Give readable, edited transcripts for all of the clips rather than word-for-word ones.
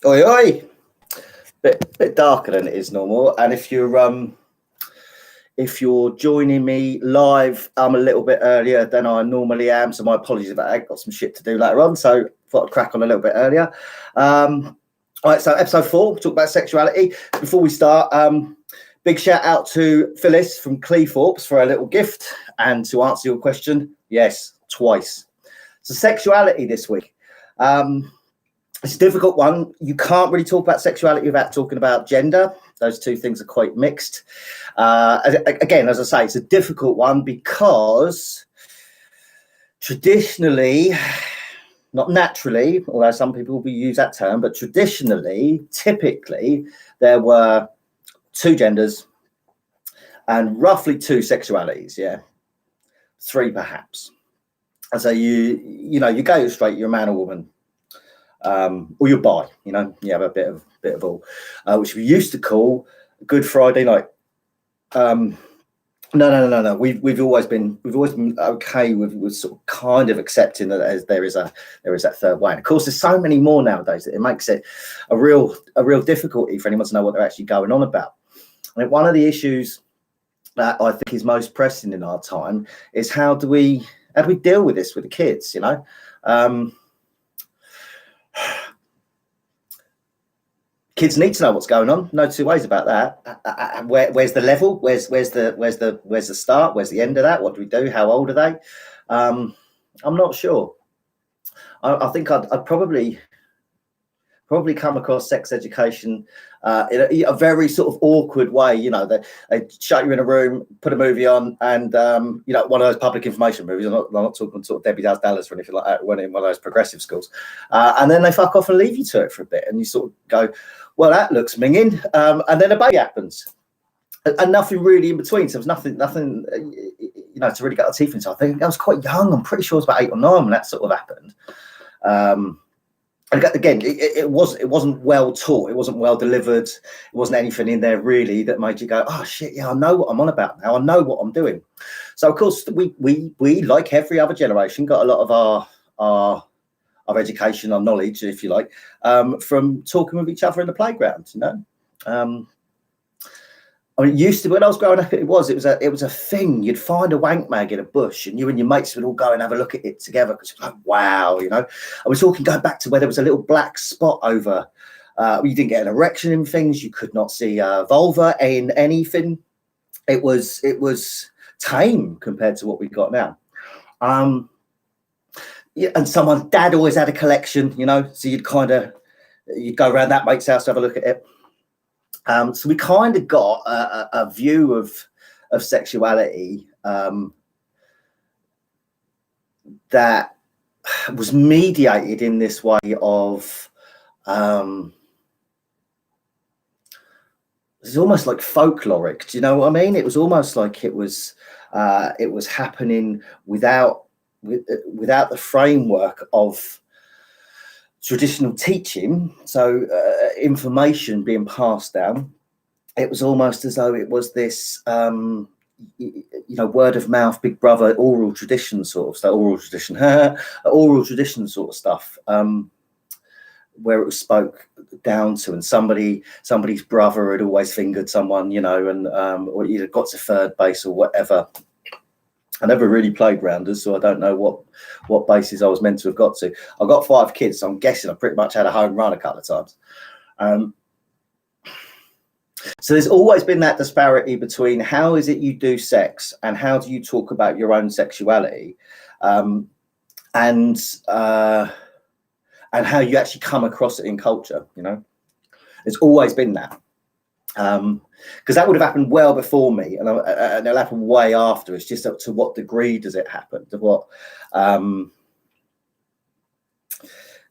Oi, oi. Bit darker than it is normal. And if you're joining me live, I'm a little bit earlier than I normally am. So my apologies about that. I've got some shit to do later on. So thought I'd crack on a little bit earlier. All right, so episode 4, we talk about sexuality. Before we start, big shout out to Phyllis from Cleethorpes for a little gift. And to answer your question, yes, twice. So sexuality this week. It's a difficult one. You can't really talk about sexuality without talking about gender. Those two things are quite mixed. Again, as I say, it's a difficult one because traditionally, not naturally, although some people will use that term, but traditionally, typically, there were 2 genders and roughly 2 sexualities. Yeah, 3 perhaps. And so you go straight, you're a man or woman. Or you're bi, you have a bit of all, which we used to call Good Friday night. No. We've always been okay with sort of kind of accepting that there is that third way. And of course, there's so many more nowadays that it makes it a real difficulty for anyone to know what they're actually going on about. And one of the issues that I think is most pressing in our time is how do we deal with this with the kids, Kids need to know what's going on. No two ways about that. Where's the level? Where's the start? Where's the end of that? What do we do? How old are they? I'm not sure. I think I'd probably come across sex education in a very sort of awkward way. They shut you in a room, put a movie on, and one of those public information movies. I'm not talking sort of Debbie Does Dallas or anything like that. When in one of those progressive schools, and then they fuck off and leave you to it for a bit, and you sort of go, well, that looks minging, and then a baby happens, and nothing really in between. So there was nothing, to really get our teeth into. I think I was quite young. I'm pretty sure it was about 8 or 9 when that sort of happened. Again, it wasn't well taught. It wasn't well delivered. It wasn't anything in there really that made you go, oh shit, yeah, I know what I'm on about now. I know what I'm doing. So of course we like every other generation got a lot of our education, our knowledge, if you like, from talking with each other in the playground. It used to, when I was growing up, it was a thing. You'd find a wank mag in a bush, and you and your mates would all go and have a look at it together because you're like, wow, I was talking going back to where there was a little black spot over. You didn't get an erection in things. You could not see a vulva in anything. It was tame compared to what we've got now. And someone's dad always had a collection, so you'd go around that mate's house to have a look at it. So we kind of got a view of sexuality that was mediated in this way of it's almost like folkloric. Do you know what I mean? It was almost like it was happening without the framework of traditional teaching, so information being passed down. It was almost as though it was this word of mouth, big brother, oral tradition sort of stuff, oral tradition sort of stuff, where it was spoke down to, and somebody's brother had always fingered someone, and or either got to third base or whatever. I never really played rounders, so I don't know what bases I was meant to have got to. I've got 5 kids, so I'm guessing I pretty much had a home run a couple of times. So there's always been that disparity between how is it you do sex and how do you talk about your own sexuality, and how you actually come across it in culture. There's always been that. Because that would have happened well before me, and it'll happen way after. It's just up to what degree does it happen, to what, how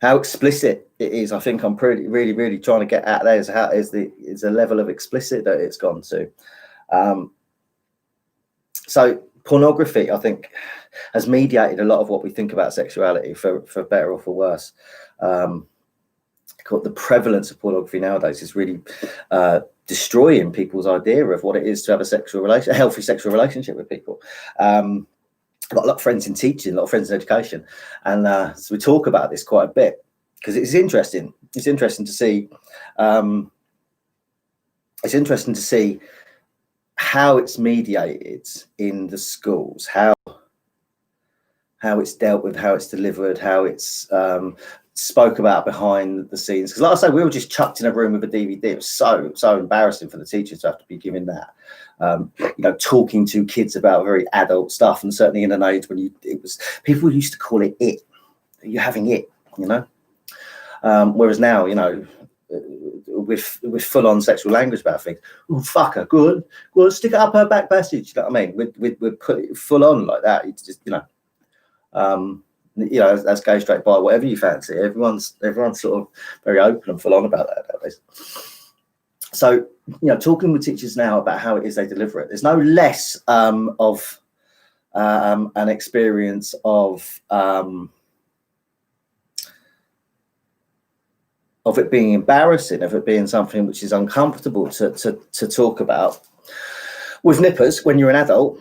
explicit it is. I think I'm really trying to get at there is how is the level of explicit that it's gone to. So pornography, I think, has mediated a lot of what we think about sexuality, for better or for worse. The prevalence of pornography nowadays is really destroying people's idea of what it is to have a healthy sexual relationship with people. I've got a lot of friends in teaching, a lot of friends in education, and so we talk about this quite a bit. because it's interesting. It's interesting to see. It's interesting to see how it's mediated in the schools, how it's dealt with, how it's delivered, how it's spoke about behind the scenes. Because, like I say, we were just chucked in a room with a DVD. It was so embarrassing for the teachers to have to be given that. Talking to kids about very adult stuff, and certainly in an age when people used to call it you're having it, whereas now, with full on sexual language about things. Oh, fuck her, good, stick it up her back passage. You know what I mean? We'd put it full on like that. It's just, that's go straight by whatever you fancy. Everyone's sort of very open and full on about that nowadays. So, talking with teachers now about how it is they deliver it, there's no less of an experience of it being embarrassing, of it being something which is uncomfortable to talk about with nippers when you're an adult.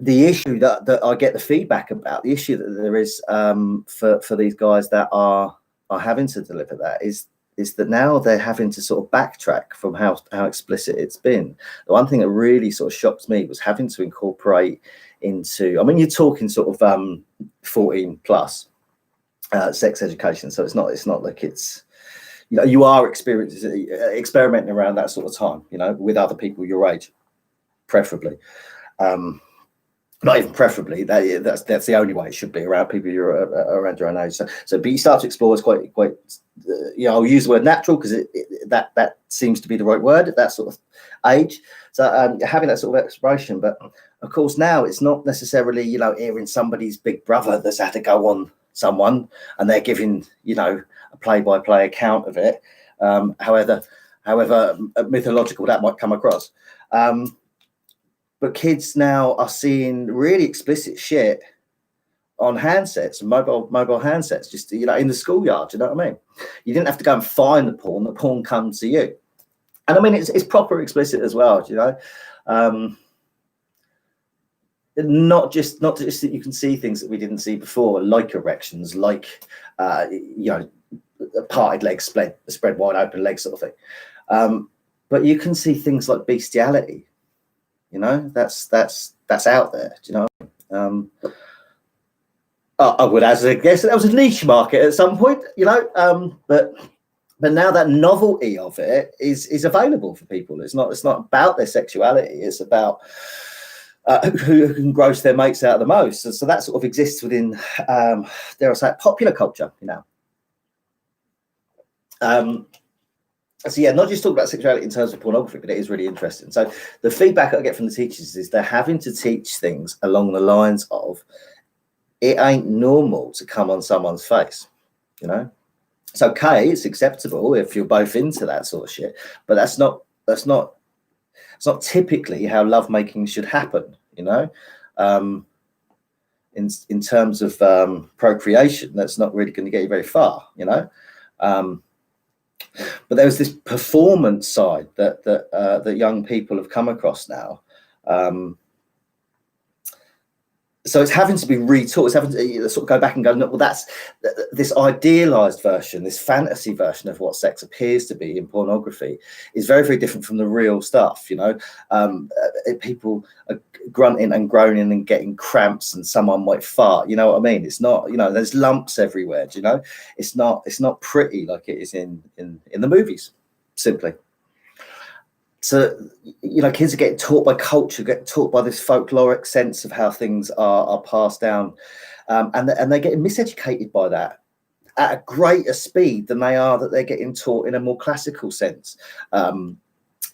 The issue that I get the feedback about, the issue that there is for these guys that are having to deliver that is that now they're having to sort of backtrack from how explicit it's been. The one thing that really sort of shocked me was having to incorporate into, you're talking sort of 14 plus sex education, so it's not like it's, you are experimenting around that sort of time, with other people your age, preferably. Not even preferably. That's the only way it should be, around people you're around your own age. So, but you start to explore. It's quite. I'll use the word natural because that seems to be the right word at that sort of age. So having that sort of exploration, but of course now it's not necessarily hearing somebody's big brother that's had to go on someone and they're giving a play-by-play account of it. However mythological that might come across. But kids now are seeing really explicit shit on handsets, mobile handsets, just in the schoolyard. You know what I mean? You didn't have to go and find the porn comes to you. And it's proper explicit as well. Not just that you can see things that we didn't see before, like erections, like parted legs, spread wide open legs, sort of thing. But you can see things like bestiality. That's out there. Do you know? I would guess that was a niche market at some point. But now that novelty of it is available for people. It's not about their sexuality. It's about who can gross their mates out the most. So that sort of exists within, dare I say, popular culture. So yeah, not just talk about sexuality in terms of pornography, but it is really interesting. So the feedback I get from the teachers is they're having to teach things along the lines of, it ain't normal to come on someone's face. It's okay, it's acceptable if you're both into that sort of shit, but that's not typically how lovemaking should happen. In terms of procreation, that's not really going to get you very far. But there was this performance side that young people have come across now. So it's having to be retaught. It's having to sort of go back and go, no, well, that's this idealized version, this fantasy version of what sex appears to be in pornography is very, very different from the real stuff. People are grunting and groaning and getting cramps, and someone might fart. You know what I mean? It's not, there's lumps everywhere. It's not pretty like it is in the movies, simply. So, kids are getting taught by culture, get taught by this folkloric sense of how things are passed down, and they're getting miseducated by that at a greater speed than they're getting taught in a more classical sense.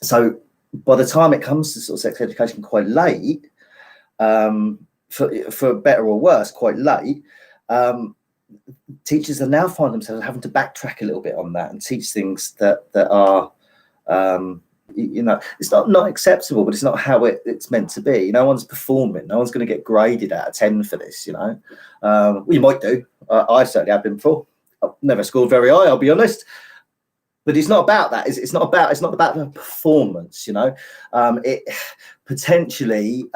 So by the time it comes to sort of sex education quite late, for better or worse, quite late, teachers are now find themselves having to backtrack a little bit on that and teach things that are... it's not acceptable, but it's not how it's meant to be. No one's performing. No one's going to get graded out of 10 for this. You might do. I certainly have been before. I've never scored very high, I'll be honest. But it's not about that. It's not about the performance. It potentially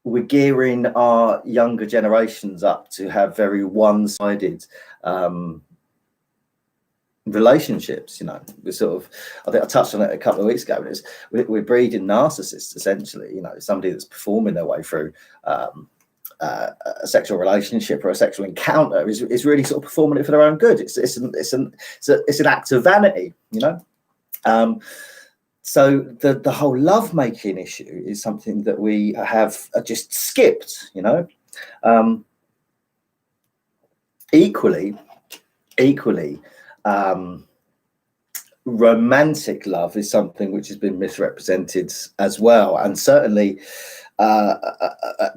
we're gearing our younger generations up to have very one-sided relationships. You know, we're sort of, I think I touched on it a couple of weeks ago, is we're breeding narcissists, essentially. You know, somebody that's performing their way through a sexual relationship or a sexual encounter is really sort of performing it for their own good. It's an act of vanity, you know. So the whole lovemaking issue is something that we have just skipped, you know. Equally, romantic love is something which has been misrepresented as well, and certainly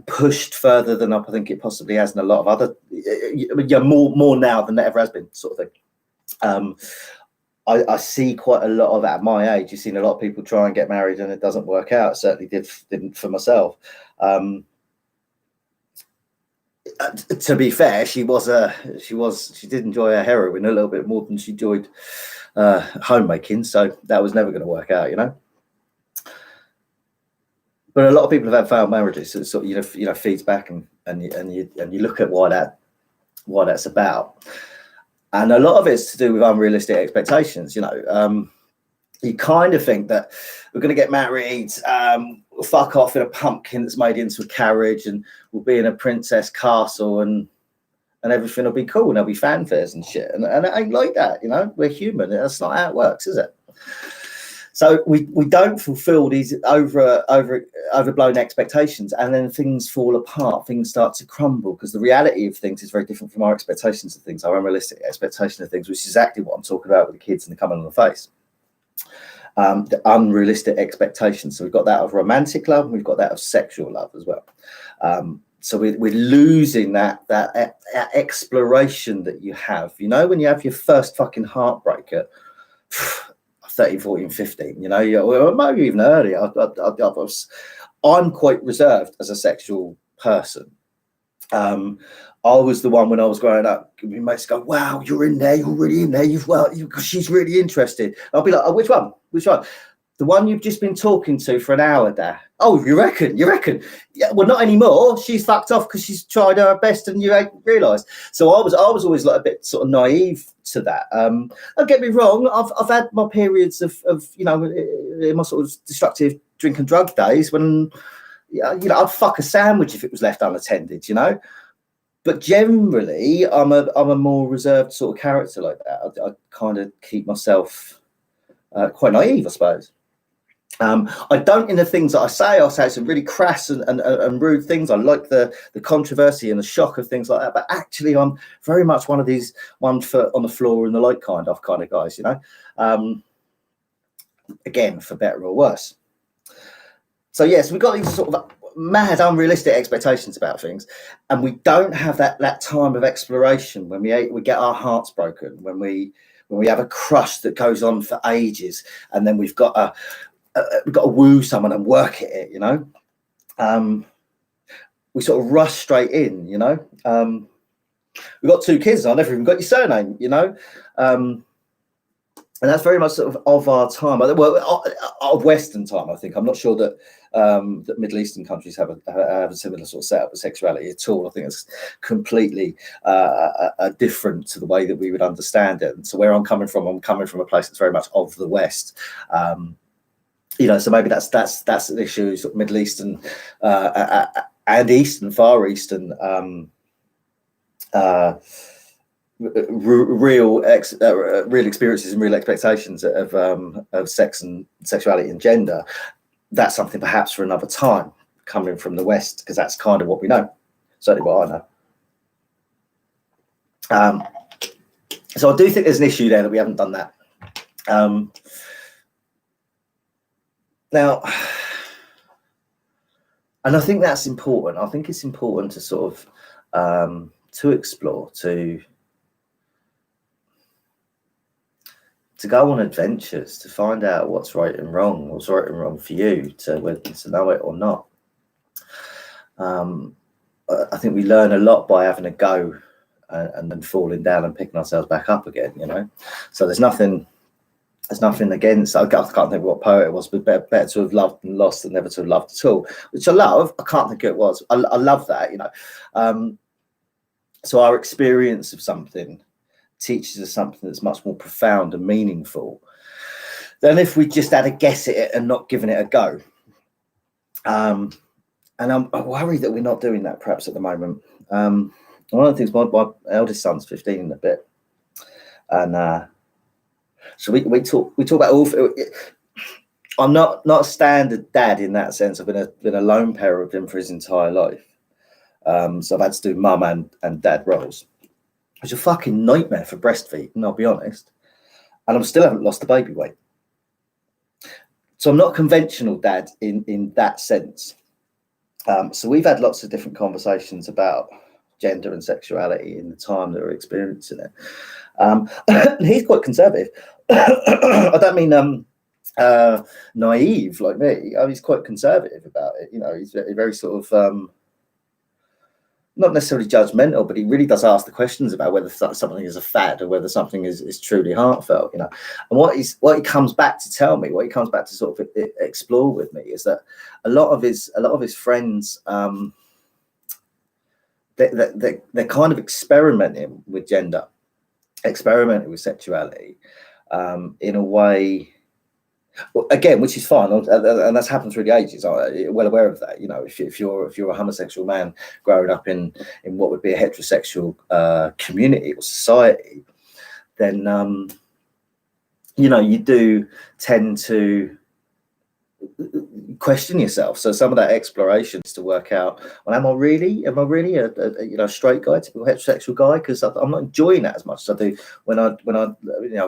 pushed further than up, I think it possibly has in a lot of other, more now than it ever has been, sort of thing. I see quite a lot of that at my age. You've seen a lot of people try and get married and it doesn't work out. It certainly didn't for myself. To be fair, she did enjoy her heroin a little bit more than she enjoyed homemaking, so that was never going to work out, you know. But a lot of people have had failed marriages, so it sort of, you know, feeds back, and you look at why that's about. And a lot of it's to do with unrealistic expectations. You know, you kind of think that we're going to get married, fuck off in a pumpkin that's made into a carriage, and we'll be in a princess castle, and everything will be cool, and there'll be fanfares and shit. And it ain't like that, you know. We're human. That's not how it works, is it? So we don't fulfill these overblown expectations, and then things fall apart. Things start to crumble because the reality of things is very different from our expectations of things, our unrealistic expectation of things, which is exactly what I'm talking about with the kids and the coming on the face. The unrealistic expectations. So we've got that of romantic love, and we've got that of sexual love as well. So we're losing that exploration that you have. You know, when you have your first fucking heartbreak at 13, 14, 15, you know, or maybe even earlier. I'm quite reserved as a sexual person. I was the one when I was growing up, my mates go, wow, you're in there, you're really in there, she's really interested. I'll be like, oh, which one? The one you've just been talking to for an hour, Dad. Oh, you reckon? Yeah, well, not anymore. She's fucked off because she's tried her best and you ain't realised. So I was always like a bit sort of naive to that. Don't get me wrong. I've had my periods of you know, in my sort of destructive drink and drug days when, you know, I'd fuck a sandwich if it was left unattended, you know. But generally, I'm a more reserved sort of character like that. I kind of keep myself quite naive, I suppose. I don't, in the things that I say some really crass and rude things. I like the controversy and the shock of things like that. But actually, I'm very much one of these 1 foot on the floor in the light kind of guys, you know. Again, for better or worse. So yes, we've got these sort of mad, unrealistic expectations about things, and we don't have that time of exploration when we get our hearts broken, when we have a crush that goes on for ages, and then we've got to woo someone and work at it, you know. We sort of rush straight in, you know. We've got 2 kids, I never even got your surname, you know. And that's very much sort of our time, well, of Western time, I think. I'm not sure that that Middle Eastern countries have a similar sort of setup of sexuality at all. I think it's completely different to the way that we would understand it. And so where I'm coming from a place that's very much of the West. You know, so maybe that's an issue, sort of Middle Eastern and Eastern, Far Eastern. Real experiences and real expectations of sex and sexuality and gender. That's something perhaps for another time, coming from the West, because that's kind of what we know, certainly what I know. So I do think there's an issue there that we haven't done that. Now, and I think that's important. I think it's important to sort of to explore, to go on adventures, to find out what's right and wrong for you, to whether to know it or not. I think we learn a lot by having a go and then falling down and picking ourselves back up again, you know. So there's nothing There's nothing against. I can't think what poet it was, but better to have loved and lost than never to have loved at all. Which I love. I can't think who it was. I love that. So our experience of something teaches us something that's much more profound and meaningful than if we just had a guess at it and not given it a go. And I'm worried that we're not doing that perhaps at the moment. One of the things, my eldest son's 15 and a bit, and so we talk about all. I'm not a standard dad in that sense. I've been a lone parent with him for his entire life. So I've had to do mum and dad roles. It's a fucking nightmare for breastfeeding, I'll be honest. And I still haven't lost the baby weight. So I'm not a conventional dad in that sense. So we've had lots of different conversations about gender and sexuality in the time that we're experiencing it. He's quite conservative. I don't mean naive like me. He's quite conservative about it. He's very sort of not necessarily judgmental, but he really does ask the questions about whether something is a fad or whether something is truly heartfelt. And what he comes back to tell me, what he comes back to sort of explore with me, is that a lot of his friends, they're kind of experimenting with gender, experimenting with sexuality, in a way. Well, again, which is fine, and that's happened through the ages. I'm well aware of that. If you're a homosexual man growing up in what would be a heterosexual community or society, then you do tend to question yourself. So some of that exploration is to work out, well, am I really a straight guy, typical heterosexual guy? Because I'm not enjoying that as much as I do when I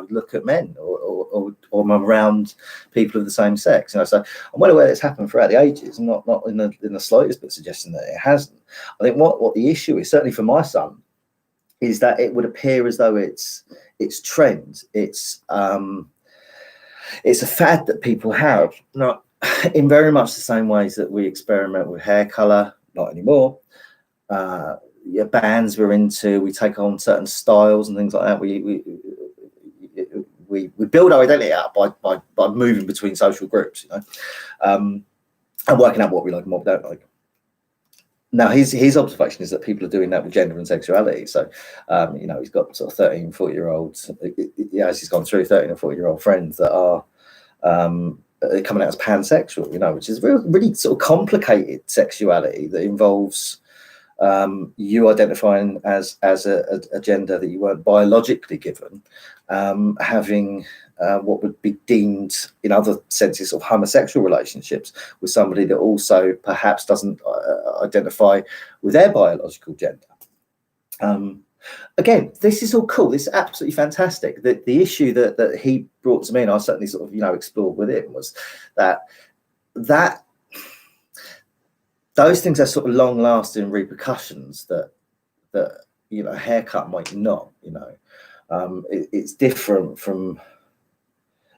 look at men or I'm around people of the same sex. So I'm well aware it's happened throughout the ages. I'm not in the slightest bit suggesting that it hasn't. I think what the issue is, certainly for my son, is that it would appear as though it's trend. It's a fad that people have, not in very much the same ways that we experiment with hair color. Not anymore. Bands we're into, we take on certain styles and things like that. We build our identity up by moving between social groups, and working out what we like and what we don't like. Now, his observation is that people are doing that with gender and sexuality. So, he's got sort of 13, 40-year-olds, as he's gone through, 13 or 40-year-old friends that are coming out as pansexual, which is really sort of complicated sexuality that involves you identifying as a gender that you weren't biologically given, having what would be deemed in other senses of homosexual relationships with somebody that also perhaps doesn't identify with their biological gender. Again, this is all cool. This is absolutely fantastic. The issue that he brought to me, and I certainly sort of explored with him, was that those things are sort of long-lasting repercussions that a haircut might not. It's different from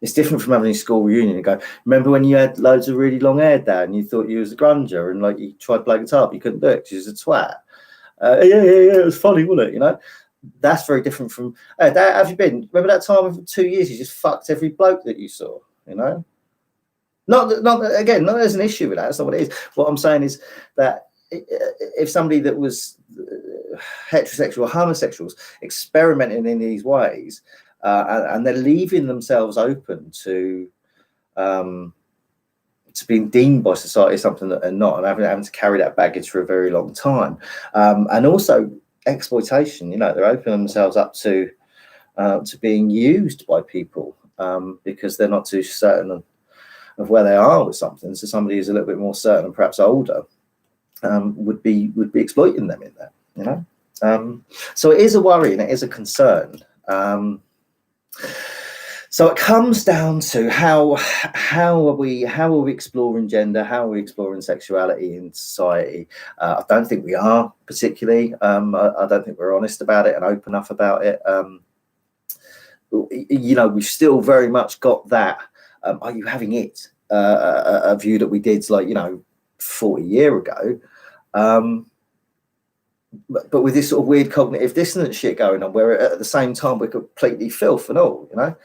having a school reunion and go, remember when you had loads of really long hair, Dad, and you thought you was a grunger and like you tried to play guitar but you couldn't do it because you was a twat. Yeah, it was funny, wasn't it? That's very different from, hey, Dad, how have you been? Remember that time of 2 years you just fucked every bloke that you saw, Not again, not there's an issue with that. That's not what it is. What I'm saying is that if somebody that was heterosexual or homosexuals experimenting in these ways, and they're leaving themselves open to being deemed by society as something that they're not, and having to carry that baggage for a very long time, and also exploitation. They're opening themselves up to being used by people because they're not too certain of where they are with something. So somebody who's a little bit more certain and perhaps older would be exploiting them in that. So it is a worry and it is a concern. So it comes down to how are we exploring gender? How are we exploring sexuality in society? I don't think we are particularly. I don't think we're honest about it and open enough about it. We've still very much got that. Are you having it? A view that we did 40 years ago. but with this sort of weird cognitive dissonance shit going on, where at the same time we're completely filth and all, you know.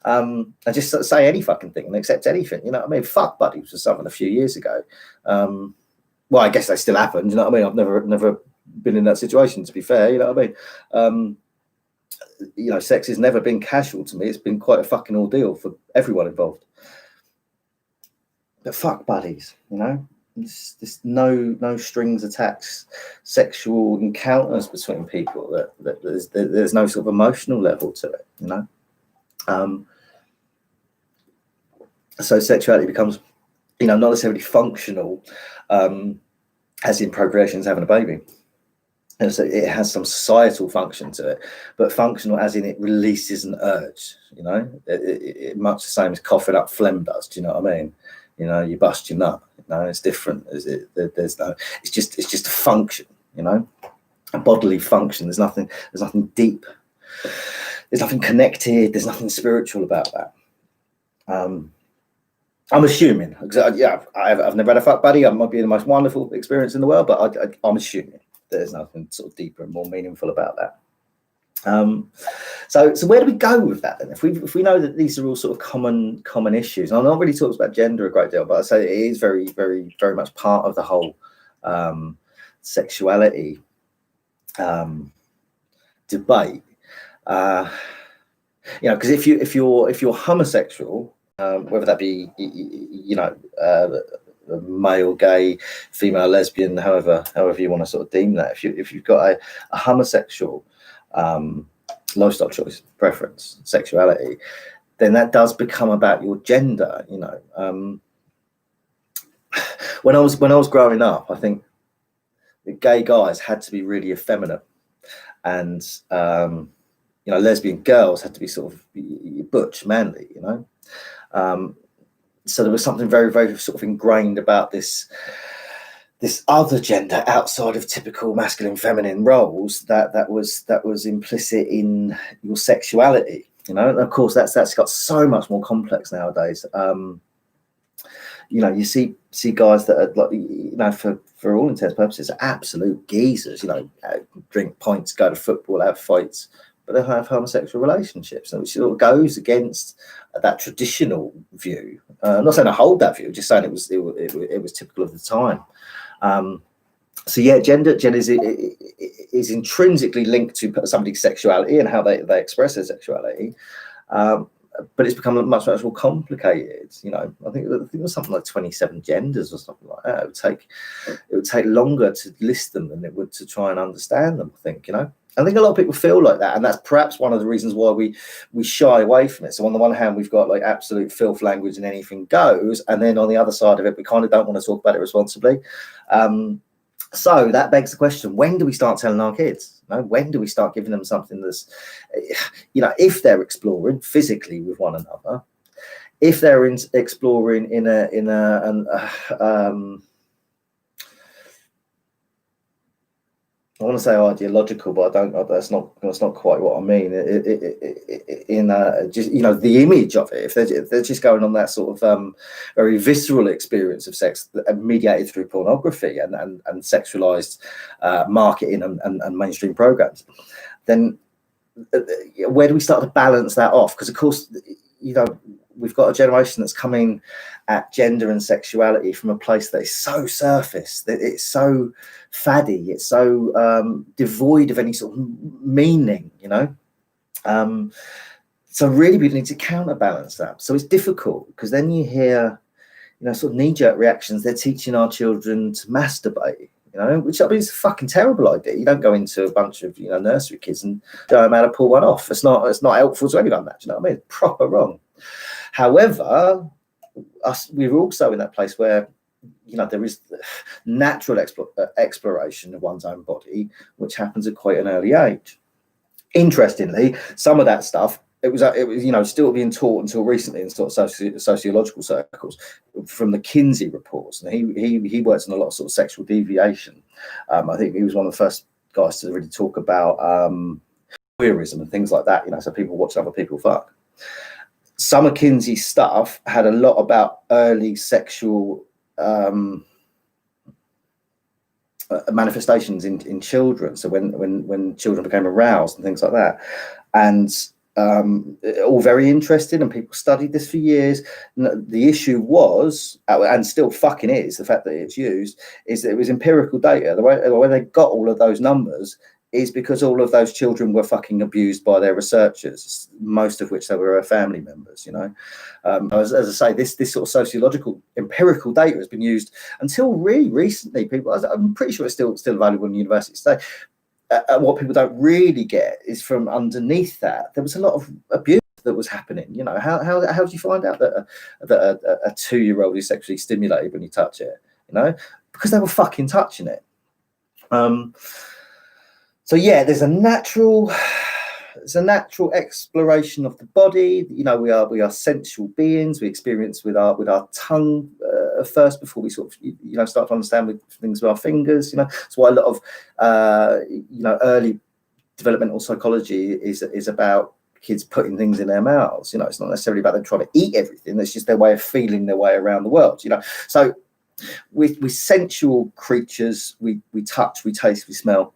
And just sort of say any fucking thing and accept anything, you know what I mean? Fuck buddies was something a few years ago. Well, I guess they still happen, you know what I mean? I've never been in that situation, to be fair, you know what I mean? You know, sex has never been casual to me. It's been quite a fucking ordeal for everyone involved. But fuck buddies, you know? There's no strings attached sexual encounters between people, that there's no sort of emotional level to it, you know? So sexuality becomes, you know, not necessarily functional, as in procreation is having a baby. And so it has some societal function to it, but functional as in it releases an urge, you know, it much the same as coughing up phlegm does. Do you know what I mean? You know, you bust your nut. No, it's different. There's no. It's just a function. You know, a bodily function. There's nothing deep. There's nothing connected. There's nothing spiritual about that. I'm assuming. Yeah, I've never had a fuck buddy. It might be the most wonderful experience in the world, but I'm assuming there's nothing sort of deeper and more meaningful about that. So where do we go with that then? If we know that these are all sort of common issues, and I'm not really talking about gender a great deal, but I say it is very, very, very much part of the whole sexuality debate. You know, because if you're homosexual, whether that be, you know, male, gay, female, lesbian, however you want to sort of deem that, if you've got a homosexual lifestyle choice, preference, sexuality, then that does become about your gender. You know, when I was growing up, I think the gay guys had to be really effeminate, and you know, lesbian girls had to be sort of butch, manly. You know, so there was something very, very sort of ingrained about this other gender outside of typical masculine feminine roles that was implicit in your sexuality, you know. And of course that's got so much more complex nowadays. You know, you see guys that are, like, you know, for all intents and purposes, are absolute geezers, you know, drink pints, go to football, have fights, but they have homosexual relationships, which sort of goes against that traditional view. I'm not saying I hold that view, just saying it was typical of the time. So yeah, gender is intrinsically linked to somebody's sexuality and how they express their sexuality, but it's become much more complicated. You know, I think it was something like 27 genders or something like that. It would take longer to list them than it would to try and understand them, I think, you know. I think a lot of people feel like that, and that's perhaps one of the reasons why we shy away from it. So on the one hand, we've got like absolute filth language and anything goes, and then on the other side of it, we kind of don't want to talk about it responsibly. So that begs the question: when do we start telling our kids? You know, when do we start giving them something that's, you know, if they're exploring physically with one another, if they're exploring in I want to say ideological, but I don't. That's not quite what I mean. In just, you know, the image of it. If they're just going on that sort of very visceral experience of sex mediated through pornography and sexualized marketing and mainstream programs, then where do we start to balance that off? Because of course, you know, we've got a generation that's coming at gender and sexuality from a place that is so surface, that it's so faddy, it's so devoid of any sort of meaning, you know. So really we need to counterbalance that. So it's difficult because then you hear, you know, sort of knee-jerk reactions. They're teaching our children to masturbate, you know, which I mean is a fucking terrible idea. You don't go into a bunch of, you know, nursery kids and show them how to pull one off. It's not helpful to anyone, that, you know what I mean? It's proper wrong. However, we're also in that place where, you know, there is natural exploration of one's own body, which happens at quite an early age. Interestingly, some of that stuff, it was you know, still being taught until recently in sort of sociological circles from the Kinsey reports, and he worked on a lot of sort of sexual deviation. I think he was one of the first guys to really talk about voyeurism and things like that, you know, so people watch other people fuck. Some of Kinsey's stuff had a lot about early sexual manifestations in children. So when children became aroused and things like that, and all very interesting, and people studied this for years. The issue was, and still fucking is, the fact that it's used, is that it was empirical data. The way they got all of those numbers is because all of those children were fucking abused by their researchers, most of which they were family members, you know. As I say, this sort of sociological empirical data has been used until really recently. I'm pretty sure it's still available in universities today. What people don't really get is from underneath that, there was a lot of abuse that was happening. You know, how do you find out that a 2-year-old is sexually stimulated when you touch it? You know, because they were fucking touching it. So yeah, there's a natural exploration of the body. You know, we are sensual beings. We experience with our tongue first before we sort of start to understand with things with our fingers. You know, that's why a lot of early developmental psychology is about kids putting things in their mouths. You know, it's not necessarily about them trying to eat everything. It's just their way of feeling their way around the world. You know, so with sensual creatures, we touch, we taste, we smell.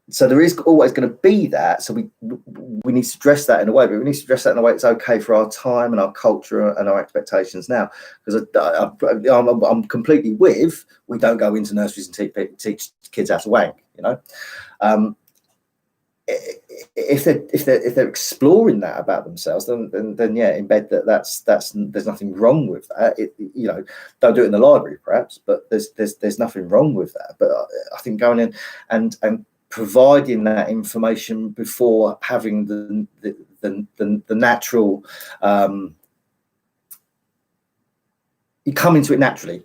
So there is always going to be that. So we need to address that in a way, but we need to address that in a way that's okay for our time and our culture and our expectations now. Because I'm completely with, we don't go into nurseries and teach kids how to wank. You know, if they're exploring that about themselves, then yeah, embed that's there's nothing wrong with that. You know, don't do it in the library perhaps, but there's nothing wrong with that. But I think going in and providing that information before having the natural, you come into it naturally.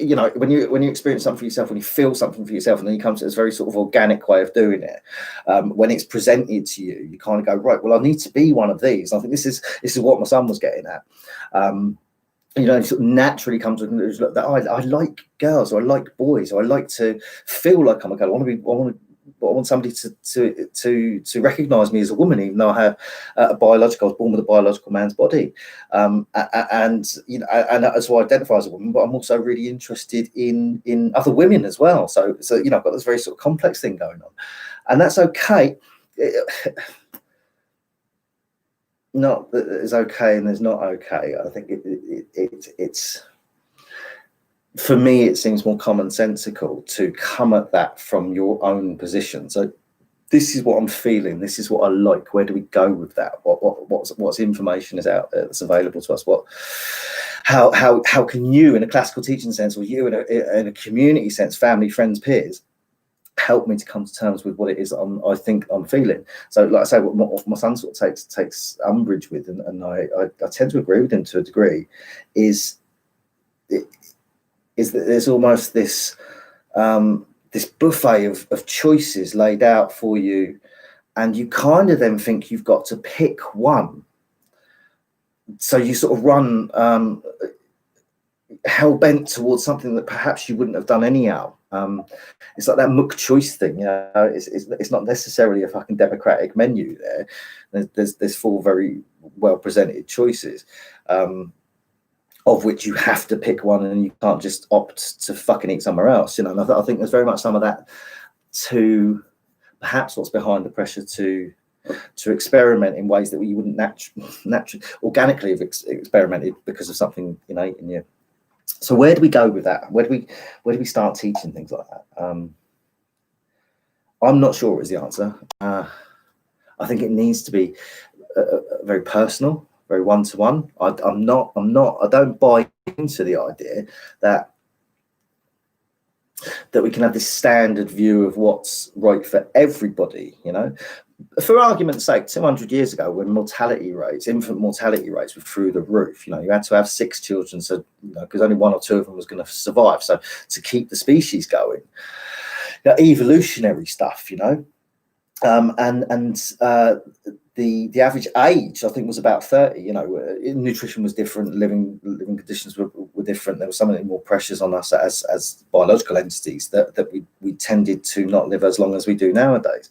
You know, when you experience something for yourself, when you feel something for yourself, and then you come to this very sort of organic way of doing it. When it's presented to you, you kind of go, right, well, I need to be one of these. I think this is what my son was getting at. You know, it sort of naturally comes to that I like girls, or I like boys, or I like to feel like I'm a girl. I want somebody to recognise me as a woman, even though I have I was born with a biological man's body, and you know, and that's why I identify as a woman. But I'm also really interested in other women as well. So you know, I've got this very sort of complex thing going on, and that's okay. Not that there's okay and there's not okay. I think it's. For me, it seems more commonsensical to come at that from your own position. So this is what I'm feeling. This is what I like. Where do we go with that? What's information is out there that's available to us? How can you, in a classical teaching sense, or you in a community sense, family, friends, peers, help me to come to terms with what it is I think I'm feeling? So, like I say, what my son sort of takes umbrage with, and I tend to agree with him to a degree, is that there's almost this this buffet of choices laid out for you, and you kind of then think you've got to pick one. So you sort of run hell-bent towards something that perhaps you wouldn't have done anyhow. It's like that muck choice thing, you know. It's not necessarily a fucking democratic menu there. There's 4 very well presented choices. Of which you have to pick one, and you can't just opt to fucking eat somewhere else, you know. And I think there's very much some of that to perhaps what's behind the pressure to experiment in ways that you wouldn't naturally organically have experimented because of something innate in you. So where do we go with that? Where do we start teaching things like that? I'm not sure is the answer. I think it needs to be very personal, very one-to-one. I don't buy into the idea that we can have this standard view of what's right for everybody, you know. For argument's sake, 200 years ago, when infant mortality rates were through the roof, you know, you had to have 6 children, so, you know, because only 1 or 2 of them was going to survive. So to keep the species going, evolutionary stuff, you know, the average age, I think, was about 30. You know, nutrition was different, living conditions were different. There was something more pressures on us as biological entities that we tended to not live as long as we do nowadays.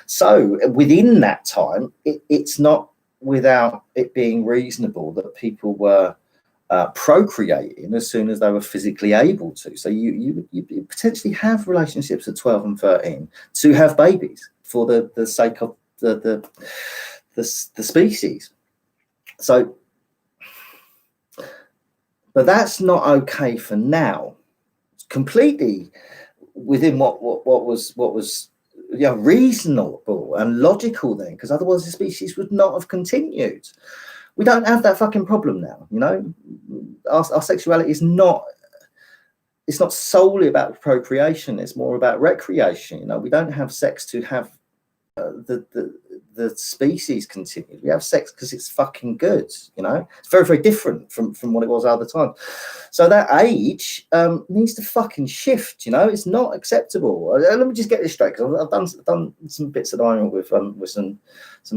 So within that time, it's not without it being reasonable that people were procreating as soon as they were physically able to. So you potentially have relationships at 12 and 13 to have babies for the sake of the species. So, but that's not okay for now. It's completely within what was reasonable and logical then, because otherwise the species would not have continued. We don't have that fucking problem now, you know. Our sexuality is not, it's not solely about procreation, it's more about recreation. You know, we don't have sex to have the species continue. We have sex because it's fucking good, you know. It's very, very different from what it was at the time. So that age needs to fucking shift, you know. It's not acceptable. Let me just get this straight, because I've done some bits at the moment with some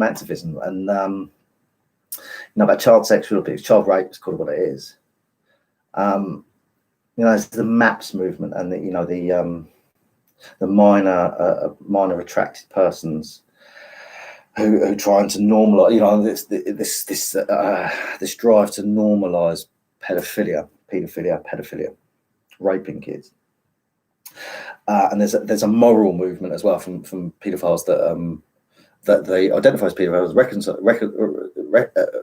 activism, and you know, about child sexual abuse, child rape is called what it is. You know, it's the MAPS movement, and the minor attracted persons who trying to normalize, you know, this drive to normalize pedophilia, raping kids. And there's a moral movement as well from paedophiles that they identify as paedophiles,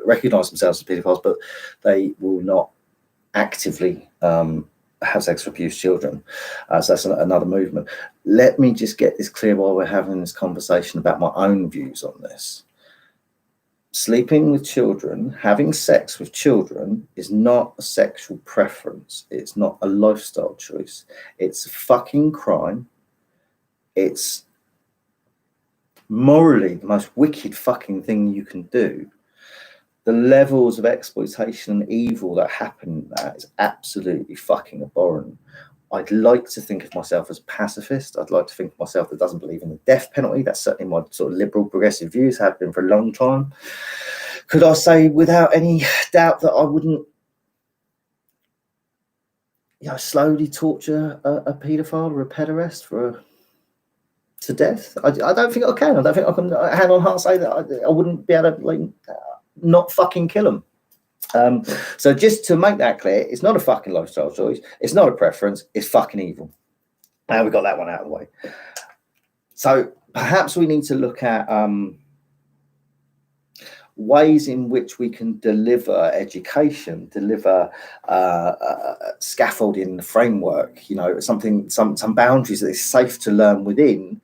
recognize themselves as paedophiles, but they will not actively have sex or abuse children. So that's another movement. Let me just get this clear while we're having this conversation about my own views on this. Sleeping with children, having sex with children is not a sexual preference. It's not a lifestyle choice. It's a fucking crime. It's morally the most wicked fucking thing you can do. The levels of exploitation and evil that happen in that is absolutely fucking abhorrent. I'd like to think of myself as a pacifist. I'd like to think of myself that doesn't believe in the death penalty. That's certainly my sort of liberal progressive views, have been for a long time. Could I say without any doubt that I wouldn't, you know, slowly torture a paedophile or a pederast to death? I don't think I can. I don't think I can hand on heart say that I wouldn't be able to, like, not fucking kill them. So just to make that clear, it's not a fucking lifestyle choice. It's not a preference. It's fucking evil. Now we got that one out of the way. So perhaps we need to look at ways in which we can deliver education, deliver scaffolding, the framework, you know, some boundaries that is safe to learn within.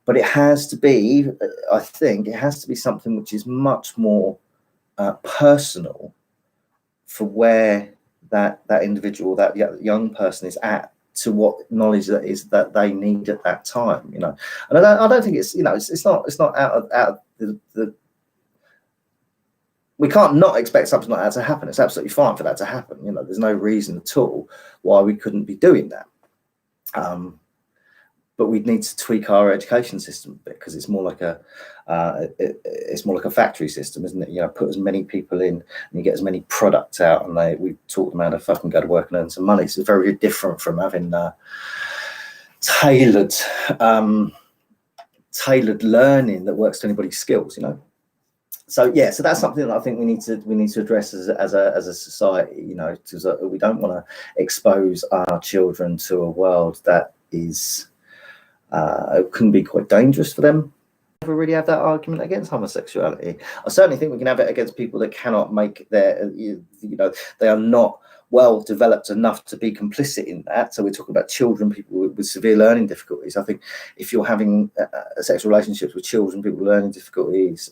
But it has to be, I think, it has to be something which is much more personal for where that individual, that young person is at, to what knowledge that is that they need at that time, you know. And I don't think it's, you know, it's not out of the we can't not expect something like that to happen. It's absolutely fine for that to happen, you know. There's no reason at all why we couldn't be doing that. But we need to tweak our education system a bit, because it's more like a factory system, isn't it? You know, put as many people in and you get as many products out, and we taught them how to fucking go to work and earn some money. So it's very different from having tailored learning that works to anybody's skills, you know. So yeah, so that's something that I think we need to address as a society, you know, because we don't want to expose our children to a world that is can be quite dangerous for them. Never really have that argument against homosexuality. I certainly think we can have it against people that cannot make their, you know, they are not well developed enough to be complicit in that. So we're talking about children, people with severe learning difficulties. I think if you're having sexual relationships with children, people with learning difficulties,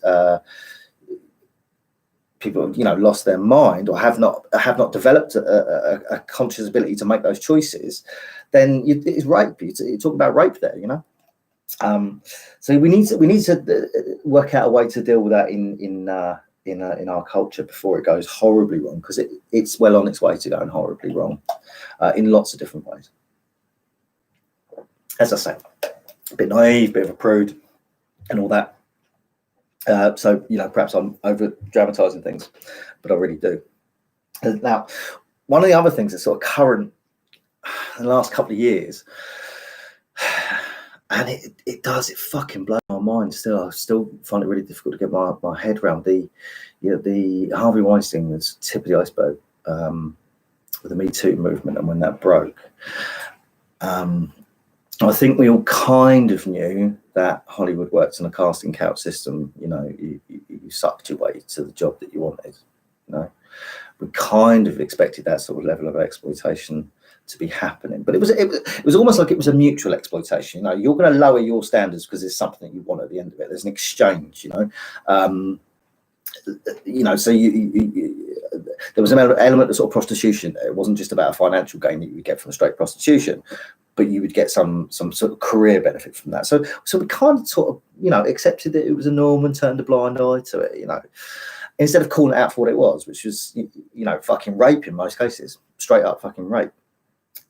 people, you know, lost their mind or have not developed a conscious ability to make those choices, then it's rape. You're talking about rape there, you know. So we need to work out a way to deal with that in our culture before it goes horribly wrong, because it's well on its way to going horribly wrong in lots of different ways. As I say, a bit naive, bit of a prude, and all that. So, you know, perhaps I'm over dramatizing things, but I really do. Now, one of the other things that's sort of current in the last couple of years, and it fucking blows my mind still. I still find it really difficult to get my head around the Harvey Weinstein was tip of the iceberg. with the Me Too movement and when that broke. I think we all kind of knew that Hollywood worked in a casting couch system. You know, you sucked your way to the job that you wanted. You know, we kind of expected that sort of level of exploitation to be happening, but it was almost like it was a mutual exploitation. You know, you're going to lower your standards because there's something that you want at the end of it. There's an exchange. You know, so there was an element of sort of prostitution there. It wasn't just about a financial gain that you would get from straight prostitution, but you would get some sort of career benefit from that. So we kind of sort of, you know, accepted that it was a norm and turned a blind eye to it, you know, instead of calling it out for what it was, which was, you know, fucking rape in most cases, straight up fucking rape.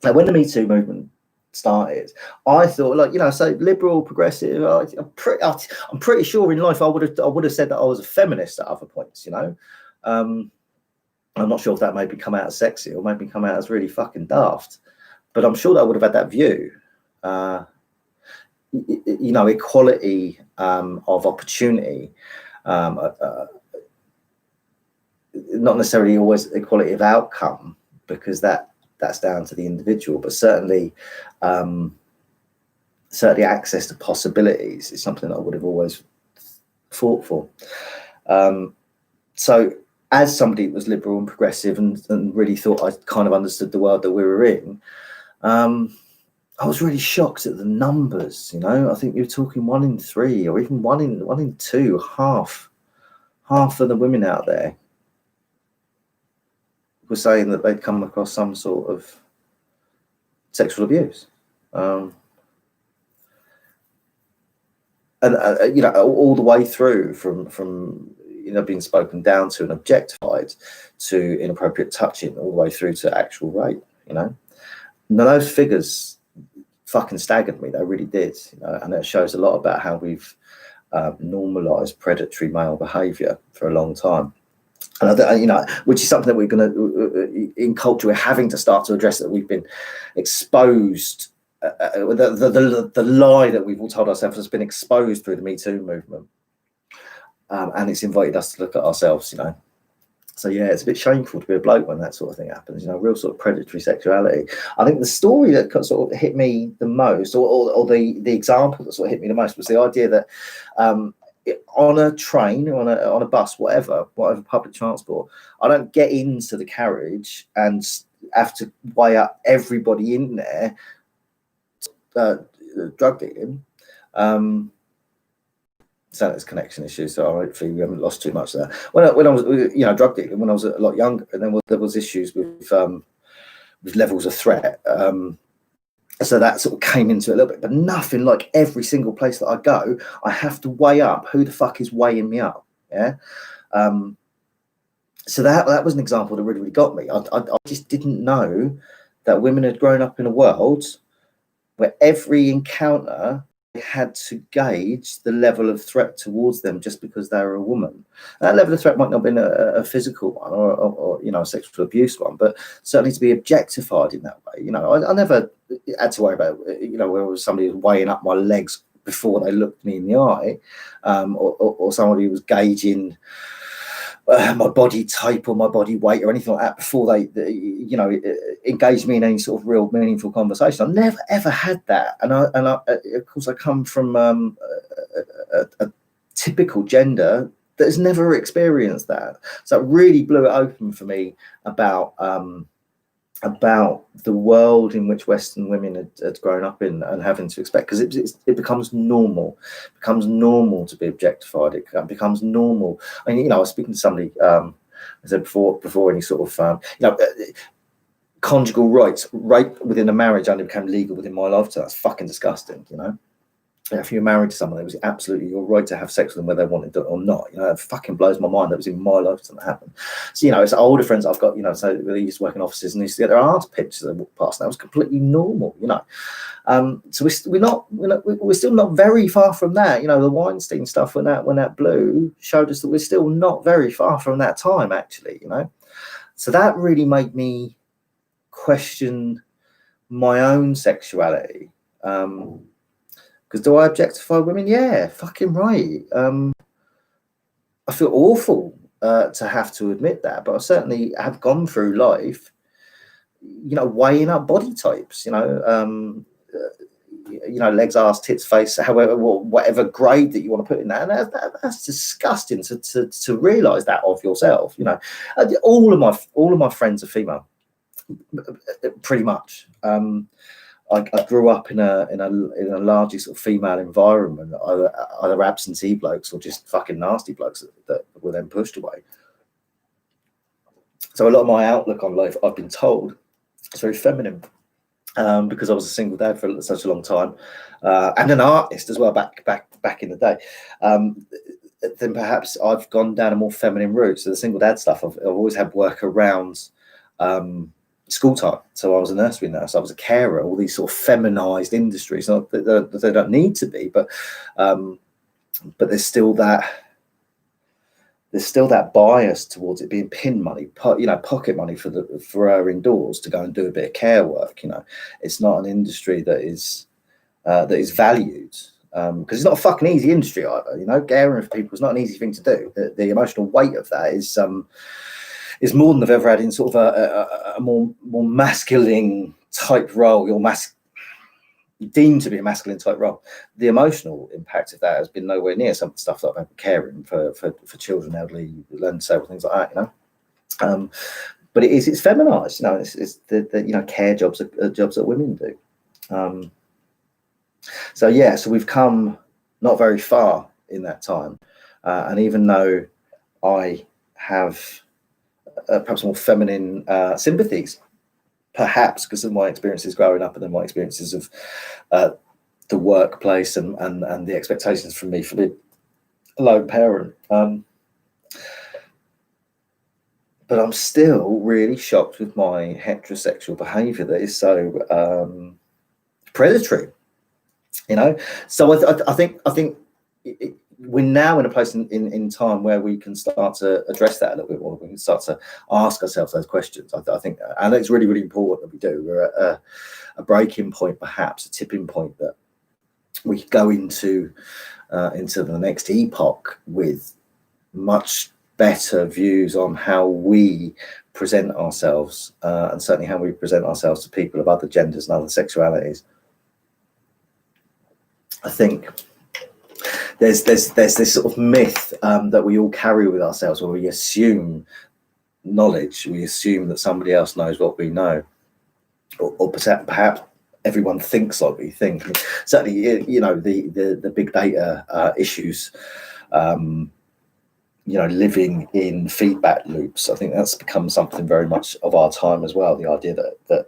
Now, when the Me Too movement started, I thought, like, you know, so liberal, progressive. I'm pretty sure in life I would have said that I was a feminist at other points. You know, I'm not sure if that made me come out as sexy or made me come out as really fucking daft, but I'm sure that I would have had that view. You know, equality of opportunity, not necessarily always equality of outcome, because that's down to the individual, but certainly access to possibilities is something that I would have always fought for. So as somebody that was liberal and progressive and really thought I kind of understood the world that we were in, I was really shocked at the numbers. You know, I think you're talking 1 in 3 or even 1 in 2, half of the women out there were saying that they'd come across some sort of sexual abuse. And you know, all the way through from you know, being spoken down to and objectified to inappropriate touching, all the way through to actual rape. You know, now those figures fucking staggered me. They really did. You know, and it shows a lot about how we've normalised predatory male behaviour for a long time. And you know, which is something that we're going to, in culture, we're having to start to address, that we've been exposed. The lie that we've all told ourselves has been exposed through the Me Too movement, and it's invited us to look at ourselves. You know, so yeah, it's a bit shameful to be a bloke when that sort of thing happens. You know, real sort of predatory sexuality. I think the story that sort of hit me the most, or the example that sort of hit me the most, was the idea that on a train, on a bus, whatever public transport, I don't get into the carriage and have to weigh up everybody in there drug dealing. So there's connection issues, so hopefully we haven't lost too much there. When I was, you know, drug dealing when I was a lot younger, and then there was issues with levels of threat. So that sort of came into it a little bit, but nothing like every single place that I go, I have to weigh up who the fuck is weighing me up. Yeah. So that was an example that really got me. I just didn't know that women had grown up in a world where every encounter had to gauge the level of threat towards them just because they were a woman. That level of threat might not have been a physical one or you know, a sexual abuse one, but certainly to be objectified in that way. You know, I never had to worry about, you know, where somebody was weighing up my legs before they looked me in the eye, or somebody was gauging my body type or my body weight or anything like that before they you know, engaged me in any sort of real meaningful conversation. I never ever had that, and I of course I come from a typical gender that has never experienced that, so it really blew it open for me about the world in which Western women had grown up in and having to expect, because it becomes normal. It becomes normal to be objectified. It becomes normal. I mean, you know, I was speaking to somebody, I said before any sort of, you know, conjugal rights, rape within a marriage only became legal within my lifetime. That's fucking disgusting, you know. If you're married to someone, it was absolutely your right to have sex with them whether they wanted it or not. You know, it fucking blows my mind that was in my lifetime that happened. So, you know, it's older friends I've got, you know, so they used to work in offices and they used to get their arse pinched as they walked past. And that was completely normal, you know. So we're still not very far from that. You know, the Weinstein stuff when that blew showed us that we're still not very far from that time, actually, you know. So that really made me question my own sexuality. Because do I objectify women? Yeah, fucking right. I feel awful to have to admit that, but I certainly have gone through life weighing up body types, legs, arse, tits, face, however, whatever grade that you want to put in that. And that's disgusting to realise that of yourself. All of my friends are female, pretty much. I grew up in a largely sort of female environment, either absentee blokes or just fucking nasty blokes that were then pushed away. So a lot of my outlook on life, I've been told, is very feminine, because I was a single dad for such a long time, and an artist as well back in the day. Then perhaps I've gone down a more feminine route. So the single dad stuff, I've always had work around school time. So I was a nursery nurse, I was a carer, all these sort of feminized industries. Not that they don't need to be, but there's still that bias towards it being pin money, pocket money for her indoors to go and do a bit of care work. It's not an industry that is valued, because it's not a fucking easy industry either. Caring for people is not an easy thing to do. The emotional weight of that is more than I've ever had in sort of a more masculine type role. You're deemed to be a masculine type role. The emotional impact of that has been nowhere near some of the stuff that I've been caring for children, elderly, learning disabled, things like that. But it's feminized. It's the care jobs are jobs that women do. So we've come not very far in that time, and even though I have perhaps more feminine sympathies, perhaps because of my experiences growing up and then my experiences of the workplace and the expectations from me for being a lone parent, but I'm still really shocked with my heterosexual behaviour that is so predatory. So I think we're now in a place in time where we can start to address that a little bit more. We can start to ask ourselves those questions. I think, and it's really, really important that we do. We're at a breaking point, perhaps a tipping point, that we could go into the next epoch with much better views on how we present ourselves, and certainly how we present ourselves to people of other genders and other sexualities. I think there's this sort of myth that we all carry with ourselves, where we assume knowledge, we assume that somebody else knows what we know, or perhaps everyone thinks like we think. Certainly, the big data issues, living in feedback loops. I think that's become something very much of our time as well. The idea that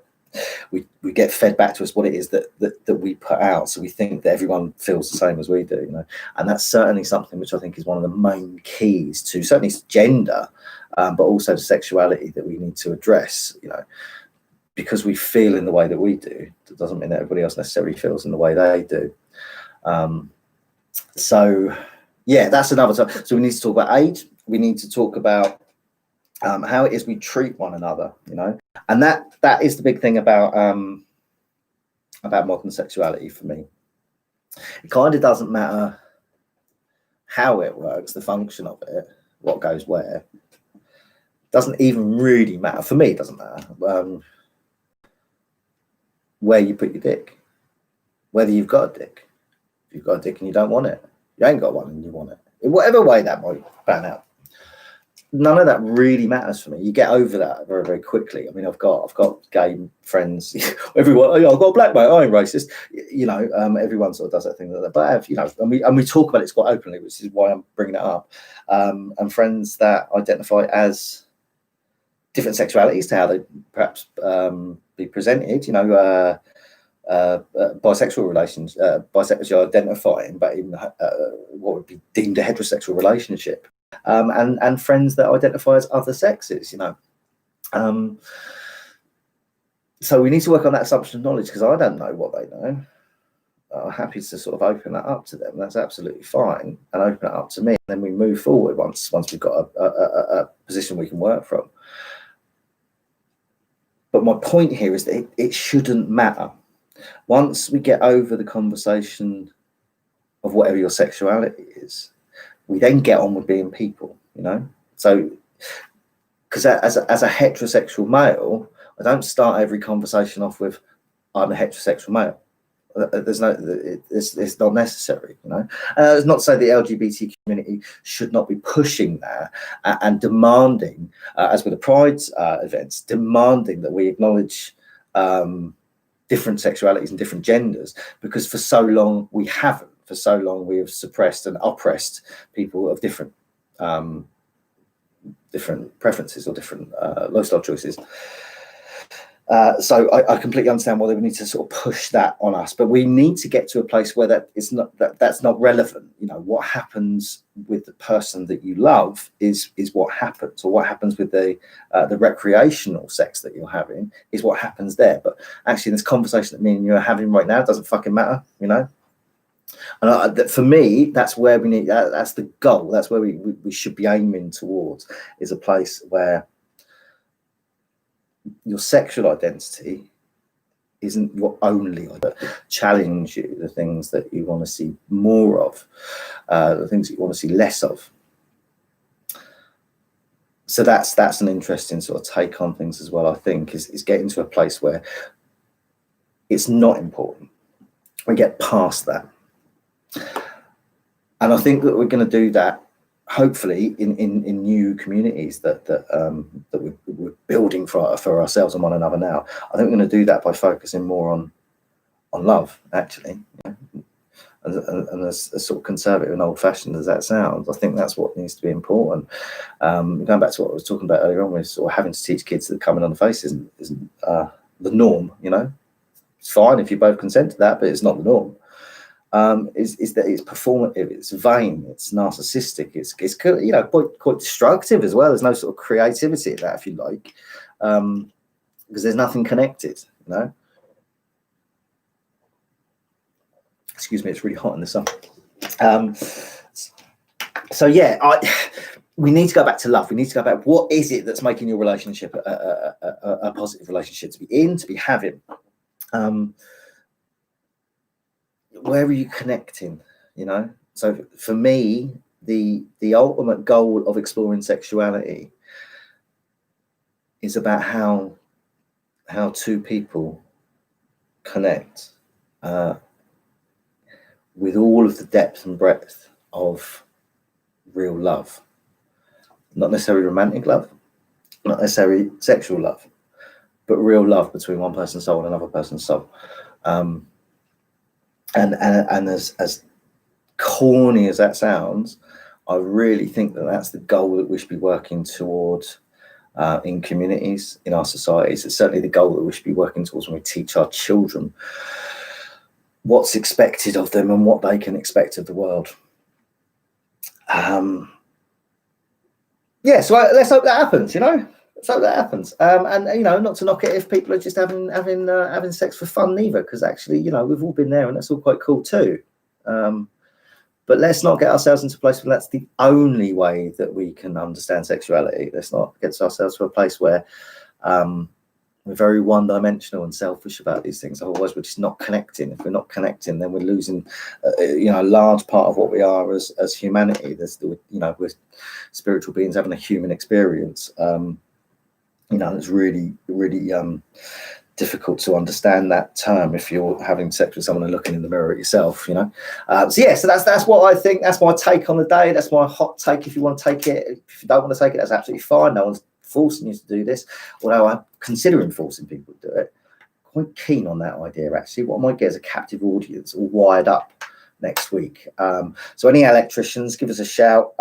we get fed back to us what it is that we put out, so we think that everyone feels the same as we do, and that's certainly something which I think is one of the main keys to certainly gender, but also to sexuality, that we need to address. Because we feel in the way that we do, that doesn't mean that everybody else necessarily feels in the way they do. So that's another time. So we need to talk about age. We need to talk about how it is we treat one another, and that is the big thing about modern sexuality for me. It kind of doesn't matter how it works, the function of it, what goes where. Doesn't even really matter for me. It doesn't matter where you put your dick, whether you've got a dick. If you've got a dick and you don't want it, you ain't got one and you want it. In whatever way that might pan out. None of that really matters for me. You get over that very, very quickly. I mean, I've got gay friends. Everyone, I've got a black mate. I ain't racist. Everyone sort of does that thing. But I have, and we talk about it quite openly, which is why I'm bringing it up. And friends that identify as different sexualities to how they perhaps be presented. Bisexual relations, bisexual identifying, but in what would be deemed a heterosexual relationship. And friends that identify as other sexes, so we need to work on that assumption of knowledge, because I don't know what they know. I'm happy to sort of open that up to them. That's absolutely fine, and open it up to me, and then we move forward once we've got a position we can work from. But my point here is that it shouldn't matter. Once we get over the conversation of whatever your sexuality is, we then get on with being people, So, because as a heterosexual male, I don't start every conversation off with, I'm a heterosexual male. There's no, it's not necessary, you know. It's not to say the LGBT community should not be pushing that and demanding, as with the Pride events, demanding that we acknowledge different sexualities and different genders, because for so long we haven't. For so long we have suppressed and oppressed people of different different preferences or different lifestyle choices. So I completely understand why they would need to sort of push that on us, but we need to get to a place where that's not relevant. You know, what happens with the person that you love is what happens, or what happens with the recreational sex that you're having is what happens there. But actually, this conversation that me and you are having right now doesn't fucking matter, you know. And for me, that's where we need. That's the goal. That's where we should be aiming towards, is a place where your sexual identity isn't your only, but challenge you, the things that you want to see more of, the things that you want to see less of. So that's an interesting sort of take on things as well, I think, is getting to a place where it's not important. We get past that. And I think that we're going to do that, hopefully, in new communities that we're building for ourselves and one another now. I think we're going to do that by focusing more on love, actually. You know? And as sort of conservative and old-fashioned as that sounds, I think that's what needs to be important. Going back to what I was talking about earlier on, with sort of having to teach kids that coming on the face isn't the norm. You know, it's fine if you both consent to that, but it's not the norm. Is that it's performative, it's vain, it's narcissistic, it's you know, quite destructive as well. There's no sort of creativity in that, if you like, because there's nothing connected, you know. Excuse me, it's really hot in the sun. So yeah, we need to go back to love. We need to go back. What is it that's making your relationship a positive relationship to be in, to be having? Where are you connecting, you know? So for me, the ultimate goal of exploring sexuality is about how two people connect with all of the depth and breadth of real love. Not necessarily romantic love, not necessarily sexual love, but real love between one person's soul and another person's soul. And as corny as that sounds, I really think that that's the goal that we should be working towards in communities, in our societies. It's certainly the goal that we should be working towards when we teach our children what's expected of them and what they can expect of the world. Yeah, so let's hope that happens, you know. Let's hope that happens. And you know, not to knock it if people are just having sex for fun neither, because actually, you know, we've all been there and that's all quite cool too. But let's not get ourselves into a place where that's the only way that we can understand sexuality. Let's not get ourselves to a place where we're very one-dimensional and selfish about these things. Otherwise, we're just not connecting. If we're not connecting, then we're losing, you know, a large part of what we are as humanity. There's, you know, we're spiritual beings having a human experience. You know, it's really, really difficult to understand that term if you're having sex with someone and looking in the mirror at yourself, you know. So yeah, so that's what I think. That's my take on the day. That's my hot take. If you want to take it, if you don't want to take it, that's absolutely fine. No one's forcing you to do this, although I'm considering forcing people to do it. Quite keen on that idea, actually. What I might get is a captive audience all wired up next week. So any electricians, give us a shout.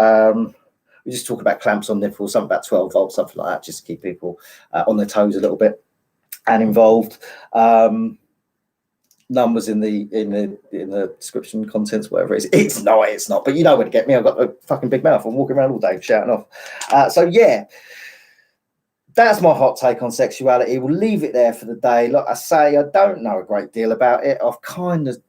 We just talk about clamps on nipples, something about 12 volts, something like that, just to keep people on their toes a little bit and involved. Numbers in the description, contents, whatever it is. It's not, but you know where to get me. I've got a fucking big mouth. I'm walking around all day shouting off. So yeah, that's my hot take on sexuality. We'll leave it there for the day. Like I say, I don't know a great deal about it. I've kind of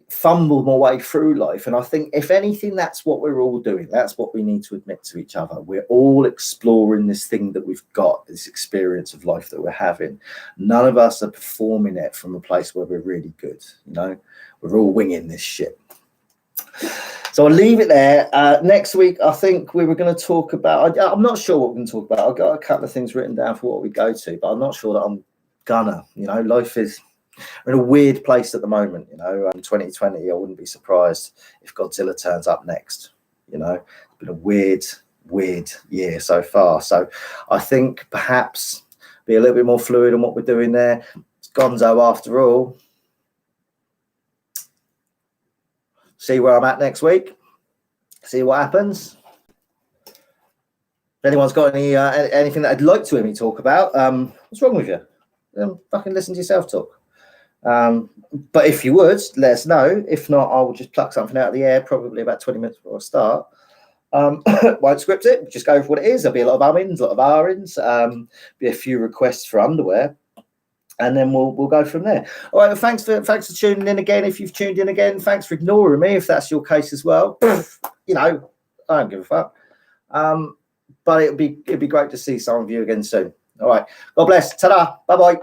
fumbled my way through life, and I think if anything, that's what we're all doing. That's what we need to admit to each other. We're all exploring this thing that we've got, this experience of life that we're having. None of us are performing it from a place where we're really good, you know. We're all winging this shit. So I'll leave it there. Next week, I think we were going to talk about. I'm not sure what we're going to talk about. I've got a couple of things written down for what we go to, but I'm not sure that I'm gonna. Life is. We're in a weird place at the moment. 2020. I wouldn't be surprised if Godzilla turns up next. It's been a weird year so far. So I think perhaps be a little bit more fluid on what we're doing there. It's Gonzo after all. See where I'm at next week. See what happens. If anyone's got anything that I'd like to hear me talk about, what's wrong with you? Fucking listen to yourself talk. But if you would, let us know. If not, I will just pluck something out of the air, probably about 20 minutes before I start. Won't script it, just go for what it is. There'll be a lot of ummings, a lot of ahhings, be a few requests for underwear. And then we'll go from there. All right. Well, thanks for tuning in again. If you've tuned in again, thanks for ignoring me. If that's your case as well, I don't give a fuck. But it'd be great to see some of you again soon. All right. God bless. Ta-da. Bye bye.